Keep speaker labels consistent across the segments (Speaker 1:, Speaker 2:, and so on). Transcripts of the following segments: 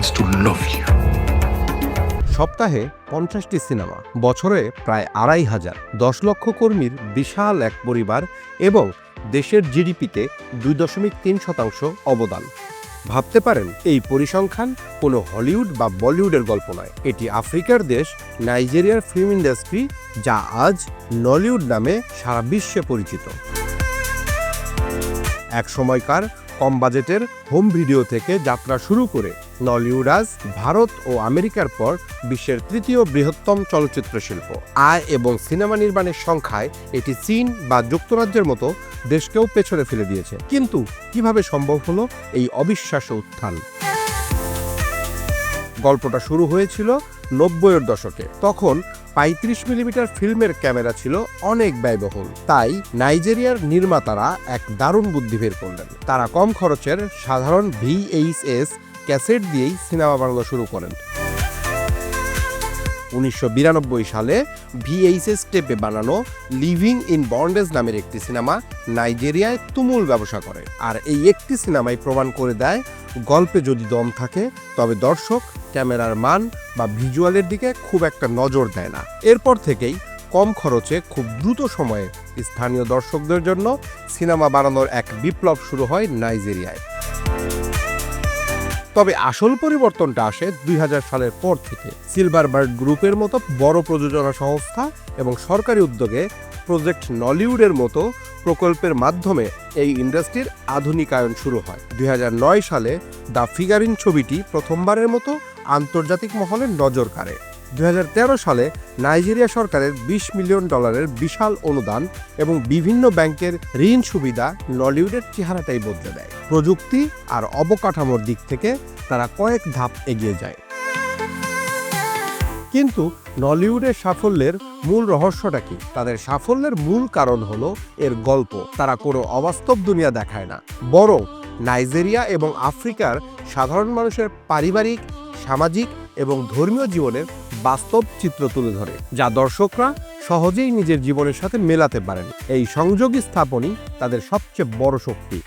Speaker 1: wants to love you.
Speaker 2: সপ্তাহে 50টি cinema, বছরে প্রায় 2,500, 10 লক্ষ কর্মীর বিশাল এক পরিবার এবং দেশের জিডিপিতে 2.3% অবদান। ভাবতে পারেন এই পরিসংখ্যান কোনো হলিউড বা বলিউডের গল্প নয়। এটি আফ্রিকার দেশ নাইজেরিয়ার ফিল্ম ইন্ডাস্ট্রি, যা আজ নলিউড নামে সারা বিশ্বে পরিচিত। এক সময়কার কম বাজেটের হোম ভিডিও থেকে যাত্রা শুরু করে নলিউড আজ ভারত ও আমেরিকার পর বিশ্বের তৃতীয় বৃহত্তম চলচ্চিত্র শিল্প। আয় এবং সিনেমা নির্মাণের সংখ্যায় এটি চীন বা যুক্তরাজ্যের মতো দেশকেও পেছনে ফেলে দিয়েছে। কিন্তু কিভাবে সম্ভব হলো এই অবিশ্বাস্য উত্থান? গল্পটা শুরু হয়েছিল 90-এর দশকে। তখন 35 মিলিমিটার ফিল্মের ক্যামেরা ছিল অনেক ব্যয়বহুল। তাই নাইজেরিয়ার নির্মাতারা এক দারুণ বুদ্ধি বের করলেন। তারা কম খরচের সাধারণ VHS ক্যাসেট দিয়েই সিনেমা বানানো শুরু করেন। 1992 সালে VHS টেপে বানানো লিভিং ইন বন্ডেজ নামের একটি সিনেমা নাইজেরিয়ায় তুমুল ব্যবসা করে। আর এই একটি সিনেমাই প্রমাণ করে দেয়, গল্পে যদি দম থাকে তবে দর্শক ক্যামেরার মান বা ভিজুয়ালের দিকে খুব একটা নজর দেয় না। এরপর থেকেই কম খরচে খুব দ্রুত সময়ে স্থানীয় দর্শকদের জন্য সিনেমা বানানোর এক বিপ্লব শুরু হয় নাইজেরিয়ায়। তবে আসল পরিবর্তনটা আসে 2000 সালের পর থেকে। সিলভার বার্ড গ্রুপের মতো বড় প্রযোজনা সংস্থা এবং সরকারি উদ্যোগে প্রজেক্ট নলিউডের মতো প্রকল্পের মাধ্যমে এই ইন্ডাস্ট্রির আধুনিকায়ন শুরু হয়। 2009 সালে দ্য ফিগারিন ছবিটি প্রথমবারের মতো আন্তর্জাতিক মহলে নজর কাড়ে। 2013 সালে নাইজেরিয়া সরকারের $20 মিলিয়ন বিশাল অনুদান এবং বিভিন্ন ব্যাংকের ঋণ সুবিধা নলিউডের চেহারাটাই বদলে দেয়। প্রযুক্তি আর অবকাঠামোর দিক থেকে তারা কয়েক ধাপ এগিয়ে যায়। কিন্তু নলিউডের সাফল্যের মূল রহস্যটা কি? তাদের সাফল্যের মূল কারণ হলো এর গল্প। তারা কোনো অবাস্তব দুনিয়া দেখায় না, বরং নাইজেরিয়া এবং আফ্রিকার সাধারণ মানুষের পারিবারিক, সামাজিক এবং ধর্মীয় জীবনের বাস্তব চিত্র তুলে ধরে, যা দর্শকরা সহজেই নিজের জীবনের সাথে মেলাতে পারেন। এই সংযোগী স্থাপনই তাদের সবচেয়ে বড় শক্তি।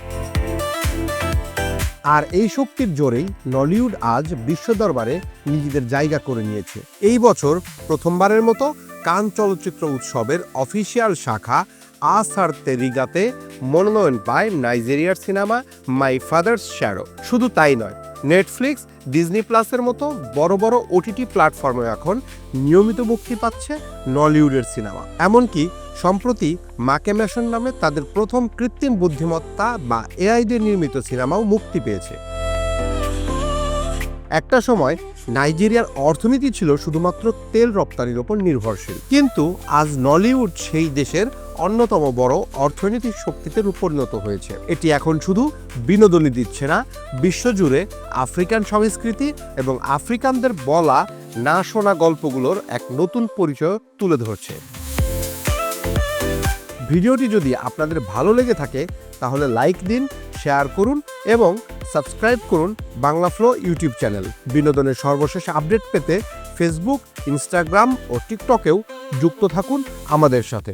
Speaker 2: আর এই শক্তির জোরেই নলিউড আজ বিশ্ব দরবারে নিজেদের জায়গা করে নিয়েছে। এই বছর প্রথমবারের মতো কান চলচ্চিত্র উৎসবের অফিসিয়াল শাখা আসারতেরিগাতে মনোনয়ন পায় নাইজেরিয়ার সিনেমা মাই ফাদার্স শ্যাডো। শুধু তাই নয়, নেটফ্লিক্স, ডিজনি প্লাসের মতো বড় বড় OTT প্ল্যাটফর্মে এখন নিয়মিত মুক্তি পাচ্ছে নলিউডের সিনেমা। এমনকি সম্প্রতি মাকেমেশন নামে তাদের প্রথম কৃত্রিম বুদ্ধিমত্তা বা AI দিয়ে নির্মিত সিনেমাও মুক্তি পেয়েছে। একটা সময় নাইজেরিয়ার অর্থনীতি ছিল শুধুমাত্র তেল রপ্তানির উপর নির্ভরশীল, কিন্তু আজ নলিউড সেই দেশের অন্যতম বড় অর্থনৈতিক শক্তিতে পরিণত হয়েছে। এটি এখন শুধু বিনোদনই দিচ্ছে না, বিশ্বজুড়ে আফ্রিকান সংস্কৃতি এবং আফ্রিকানদের বলা না শোনা গল্পগুলোর এক নতুন পরিচয় তুলে ধরছে। ভিডিওটি যদি আপনাদের ভালো লেগে থাকে তাহলে লাইক দিন, শেয়ার করুন এবং সাবস্ক্রাইব করুন বাংলা ফ্লো ইউটিউব চ্যানেল। বিনোদনের সর্বশেষ আপডেট পেতে ফেসবুক, ইনস্টাগ্রাম ও টিকটকেও যুক্ত থাকুন আমাদের সাথে।